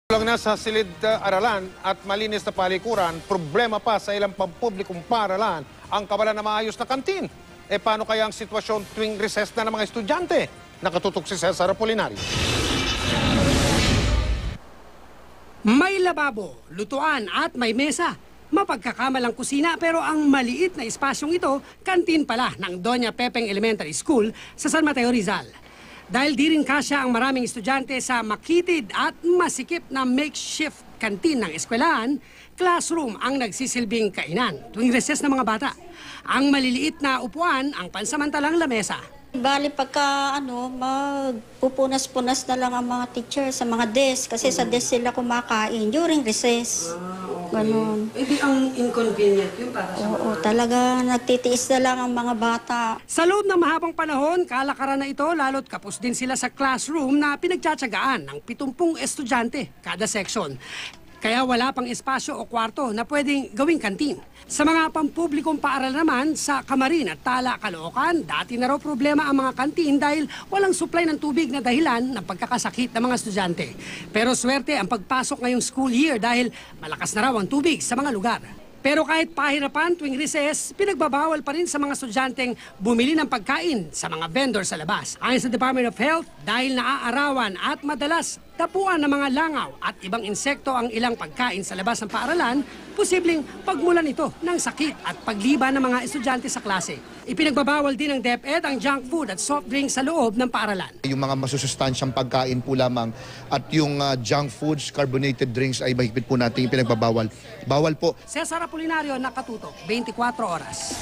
Lang na sa silid-aralan at malinis na palikuran, problema pa sa ilang pampublikong paaralan ang kawalan ng maayos na kantin. E paano kaya ang sitwasyon tuwing recess na ng mga estudyante? Nakatutok si Cesar Apolinario. May lababo, lutuan at may mesa. Mapagkakamalang kusina pero ang maliit na espasyong ito, kantin pala ng Doña Pepeng Elementary School sa San Mateo, Rizal. Dahil di rin kasya ang maraming estudyante sa makitid at masikip na makeshift kantin ng eskwelahan, classroom ang nagsisilbing kainan tuwing recess ng mga bata. Ang maliliit na upuan ang pansamantalang lamesa. Bali pagka magpupunas-punas na lang ang mga teacher sa mga desk kasi sa desk sila kumakain during recess. Ganon. Hindi ang inconvenient yun para sa Oo, talaga nagtitiis na lang ang mga bata. Sa loob ng mahabang panahon, kalakaran na ito lalo't kapos din sila sa classroom na pinagtsatsagaan ng 70 estudyante kada section. Kaya wala pang espasyo o kwarto na pwedeng gawing kantin. Sa mga pampublikong paaral naman, sa Camarin at Tala, Caloocan, dati na raw problema ang mga kantin dahil walang supply ng tubig na dahilan ng pagkakasakit ng mga estudyante. Pero swerte ang pagpasok ngayong school year dahil malakas na raw ang tubig sa mga lugar. Pero kahit pahirapan tuwing recess, pinagbabawal pa rin sa mga estudyanteng bumili ng pagkain sa mga vendor sa labas. Ayon sa Department of Health, dahil naaarawan at madalas tapuan ng mga langaw at ibang insekto ang ilang pagkain sa labas ng paaralan, posibleng pagmulan ito ng sakit at pagliba ng mga estudyante sa klase. Ipinagbabawal din ng DepEd ang junk food at soft drinks sa loob ng paaralan. Yung mga masusustansyang pagkain po lamang at yung junk foods, carbonated drinks ay mahigpit po natin ipinagbabawal. Bawal po. Cesar Apolinario, nakatutok, 24 oras.